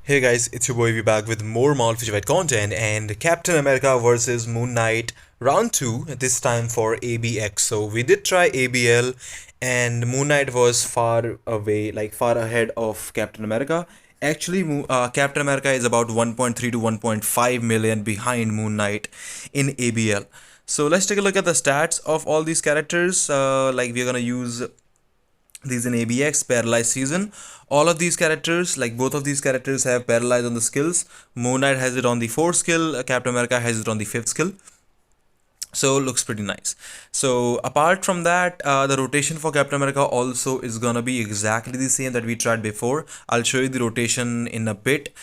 Hey guys, it's your boy V back with more Marvel Future Fight content and Captain America versus Moon Knight round 2, this time for ABX. So we did try ABL and Moon Knight was far away, like far ahead of Captain America. Actually, Captain America is about 1.3 to 1.5 million behind Moon Knight in ABL. So let's take a look at the stats of all these characters. Like we're gonna use these in ABX paralyzed season. All of these characters, like both of these characters, have paralyzed on the skills. Moon Knight has it on the 4th skill, Captain America has it on the 5th skill. So looks pretty nice. So apart from that, the rotation for Captain America also is gonna be exactly the same that we tried before. I'll show you the rotation in a bit,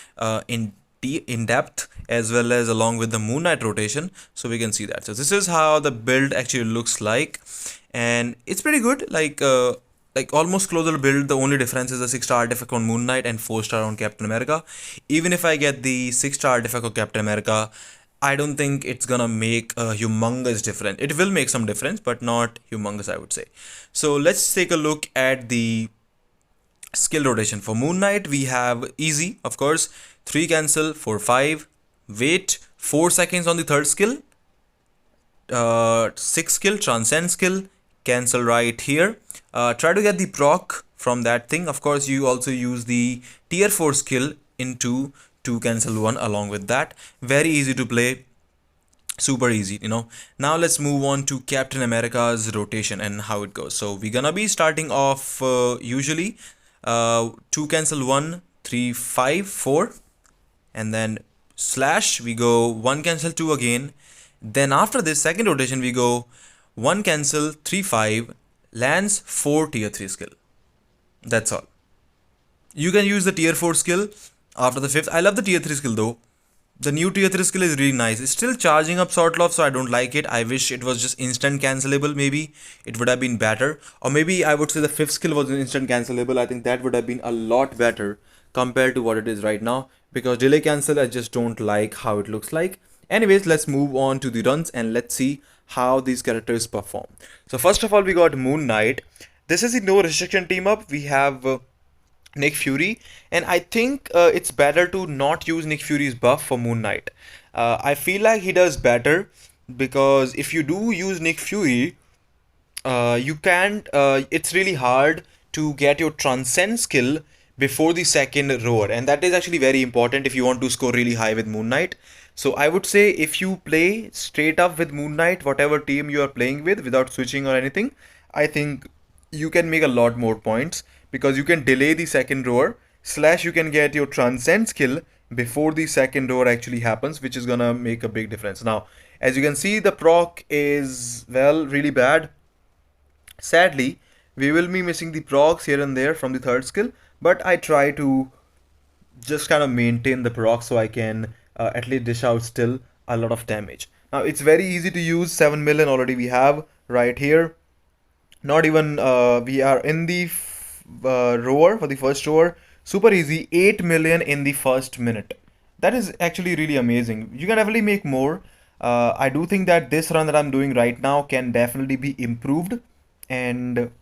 in depth, as well as along with the Moon Knight rotation, so we can see that. So this is how the build actually looks like, and it's pretty good. Like almost closer build. The only difference is the 6-star artifact on Moon Knight and 4-star on Captain America. Even if I get the 6-star artifact of Captain America, I don't think it's gonna make a humongous difference. It will make some difference, but not humongous, I would say. So let's take a look at the skill rotation. For Moon Knight, we have easy, of course, 3 cancel, 4 5, wait 4 seconds on the 3rd skill, 6 skill, transcend skill, cancel right here. Try to get the proc from that thing. Of course, you also use the tier 4 skill into 2 cancel 1 along with that. Very easy to play, super easy, Now let's move on to Captain America's rotation and how it goes. So we're gonna be starting off usually 2 cancel 1, 3 5 4, and then slash we go 1 cancel 2 again. Then after this second rotation we go 1 cancel 3 5, lands 4 tier 3 skill. That's all. You can use the tier 4 skill after the 5th. I love the tier 3 skill though. The new tier 3 skill is really nice. It's still charging up sort of, so I don't like it. I wish it was just instant cancelable. Maybe it would have been better. Or maybe I would say the 5th skill was instant cancelable. I think that would have been a lot better compared to what it is right now. Because delay cancel, I just don't like how it looks like. Anyways, let's move on to the runs and let's see how these characters perform. So first of all, we got Moon Knight. This is the no restriction team up. We have Nick Fury, and I think it's better to not use Nick Fury's buff for Moon Knight. I feel like he does better because if you do use Nick Fury, you can't. It's really hard to get your transcend skill before the second roar, and that is actually very important if you want to score really high with Moon Knight. So I would say if you play straight up with Moon Knight, whatever team you are playing with, without switching or anything, I think you can make a lot more points because you can delay the second roar, slash you can get your transcend skill before the second roar actually happens, which is gonna make a big difference. Now, as you can see, the proc is, well, really bad. Sadly, we will be missing the procs here and there from the 3rd skill, but I try to just kind of maintain the proc so I can at least dish out still a lot of damage. Now, it's very easy to use. 7 million already we have right here. Not even we are in the roar for the first roar. Super easy. 8 million in the first minute. That is actually really amazing. You can definitely make more. I do think that this run that I'm doing right now can definitely be improved. And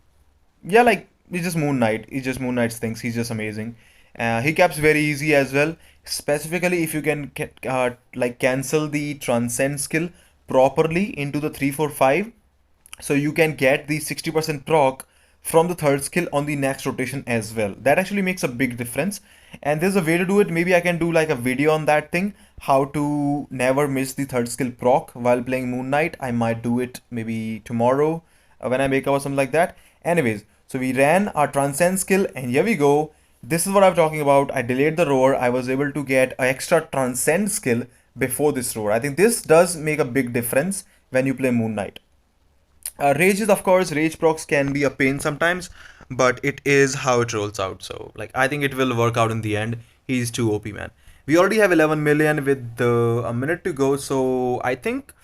yeah, like it's just Moon Knight. It's just Moon Knight's things. He's just amazing. He caps very easy as well. Specifically, if you can like cancel the transcend skill properly into the 3 4 5, so you can get the 60% proc from the 3rd skill on the next rotation as well. That actually makes a big difference, and there's a way to do it. Maybe I can do like a video on that thing, how to never miss the 3rd skill proc while playing Moon Knight. I might do it maybe tomorrow when I make up or something like that. Anyways, so we ran our transcend skill and here we go. This is what I'm talking about. I delayed the roar. I was able to get an extra transcend skill before this roar. I think this does make a big difference when you play Moon Knight. Rages, of course, rage procs can be a pain sometimes, but it is how it rolls out. So, like, I think it will work out in the end. He's too OP, man. We already have 11 million with a minute to go, so I think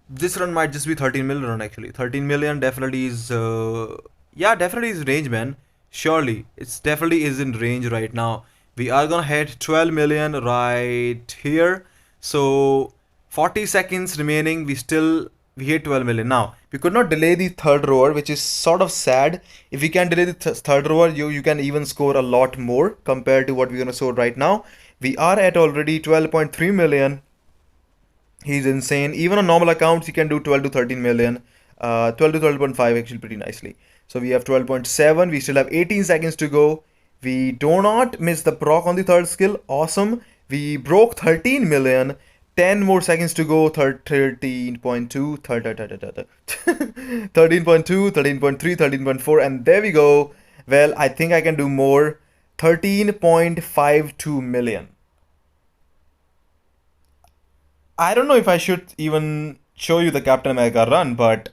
this run might just be 13 million run actually. 13 million definitely is, yeah, definitely is range, man. Surely, it's definitely is in range right now. We are gonna hit 12 million right here. So 40 seconds remaining. We hit 12 million. Now We could not delay the third rower, which is sort of sad. If we can delay the third rower, you can even score a lot more compared to what we're gonna score right now. We are at already 12.3 million. He's insane. Even on normal accounts, he can do 12 to 13 million. 12 to 12.5 actually pretty nicely. So we have 12.7. We still have 18 seconds to go. We do not miss the proc on the third skill. Awesome. We broke 13 million. 10 more seconds to go. 13.2, 13.2, 13.3, 13.4, and there we go. Well, I think I can do more. 13.52 million. I don't know if I should even show you the Captain America run, but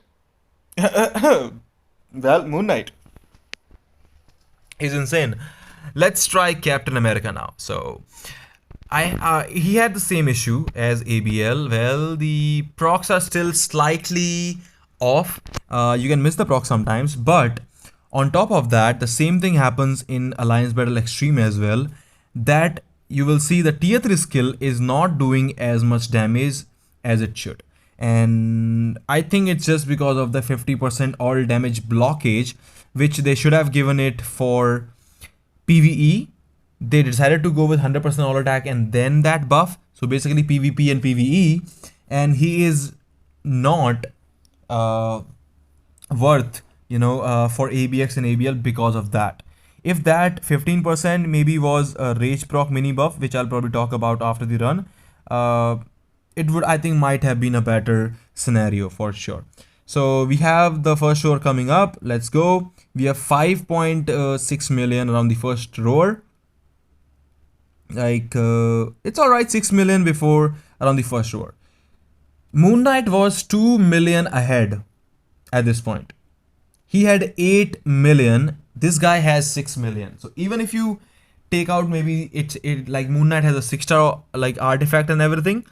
well, Moon Knight is insane. Let's try Captain America now. So he had the same issue as ABL. Well, the procs are still slightly off. You can miss the proc sometimes, but on top of that, the same thing happens in Alliance Battle Extreme as well. That you will see the tier 3 skill is not doing as much damage as it should. And I think it's just because of the 50% all damage blockage, which they should have given it for PvE. They decided to go with 100% all attack and then that buff. So basically PvP and PvE. And he is not worth, for ABX and ABL because of that. If that 15% maybe was a rage proc mini buff, which I'll probably talk about after the run, it would, I think, might have been a better scenario for sure. So we have the first rower coming up. Let's go. We have 5.6 million around the first rower. Like, it's alright, 6 million before around the first rower. Moon Knight was 2 million ahead at this point. He had 8 million. This guy has 6 million. So even if you take out maybe it like Moon Knight has a 6-star like artifact and everything.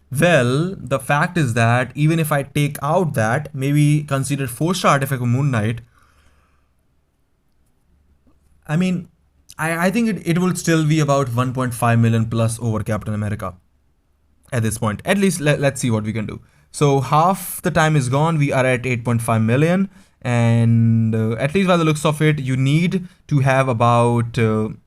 Well, the fact is that even if I take out that, maybe consider 4-star artifact of Moon Knight, I mean, I think it will still be about 1.5 million plus over Captain America at this point. At least let's see what we can do. So half the time is gone. We are at 8.5 million. And at least by the looks of it, you need to have about around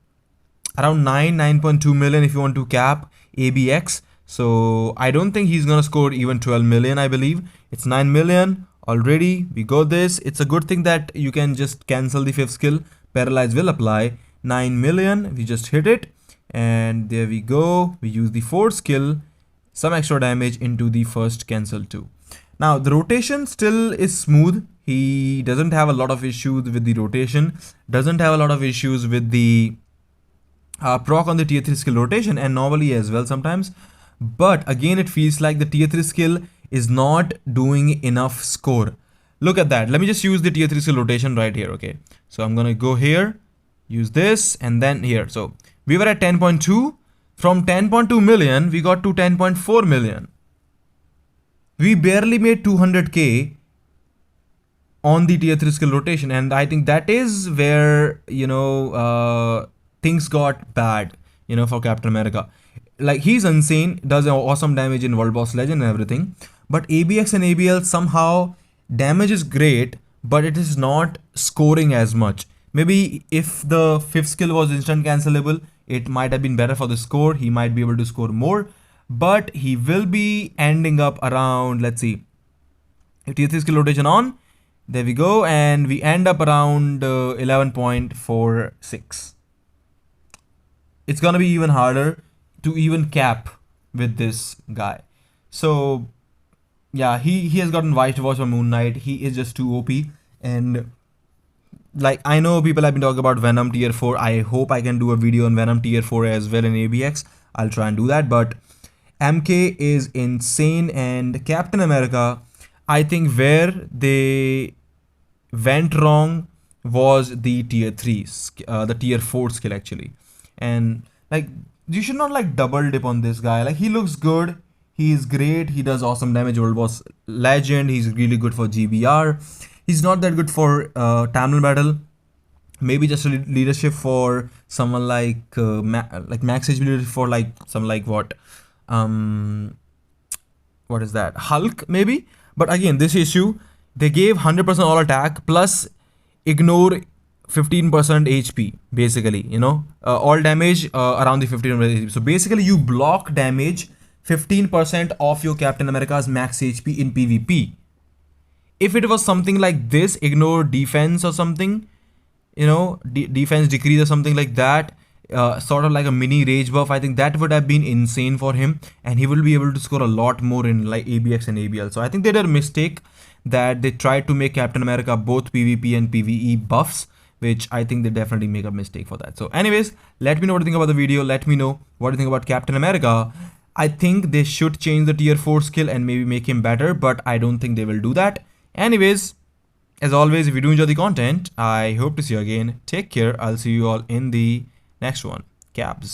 9.2 million if you want to cap ABX. So I don't think he's gonna score even 12 million. I believe it's 9 million already. We got this. It's a good thing that you can just cancel the 5th skill. Paralyze will apply. 9 million. We just hit it, and there we go. We use the 4th skill, some extra damage into the first cancel too. Now the rotation still is smooth. He doesn't have a lot of issues with the rotation, doesn't have a lot of issues with the proc on the tier 3 skill rotation, and normally as well sometimes. But again, it feels like the tier 3 skill is not doing enough score. Look at that. Let me just use the tier 3 skill rotation right here. Okay, so I'm gonna go here, use this, and then here. So we were at 10.2. From 10.2 million, we got to 10.4 million. We barely made 200k on the tier 3 skill rotation, and I think that is where things got bad for Captain America. Like, he's insane, does awesome damage in World Boss Legend and everything, but ABX and ABL somehow damage is great, but it is not scoring as much. Maybe if the 5th skill was instant cancelable, it might have been better for the score. He might be able to score more, but he will be ending up around, let's see, if tier 3 skill rotation on, there we go, and we end up around 11.46. It's gonna be even harder to even cap with this guy. So yeah, he has gotten White Watch on Moon Knight. He is just too OP. And like, I know people have been talking about Venom tier 4. I hope I can do a video on Venom tier 4 as well in ABX. I'll try and do that. But MK is insane, and Captain America, I think where they went wrong was the tier 3, the tier 4 skill actually. And like, you should not like double dip on this guy. Like, he looks good, he is great, he does awesome damage, World Boss Legend, he's really good for GBR. He's not that good for Tamil Battle. Maybe just a leadership for someone like max HP leadership for like some like what is that, Hulk maybe. But again, this issue, They gave 100% all attack plus ignore 15% HP, basically, all damage around the 15% HP. So basically, you block damage 15% of your Captain America's max HP in PvP. If it was something like this, ignore defense or something, defense decrease or something like that, sort of like a mini rage buff, I think that would have been insane for him, and he will be able to score a lot more in like ABX and ABL. So I think they did a mistake that they tried to make Captain America both PvP and PvE buffs, which I think they definitely make a mistake for that. So anyways, let me know what you think about the video. Let me know what you think about Captain America. I think they should change the tier 4 skill and maybe make him better, but I don't think they will do that. Anyways, as always, if you do enjoy the content, I hope to see you again. Take care. I'll see you all in the next one. Caps.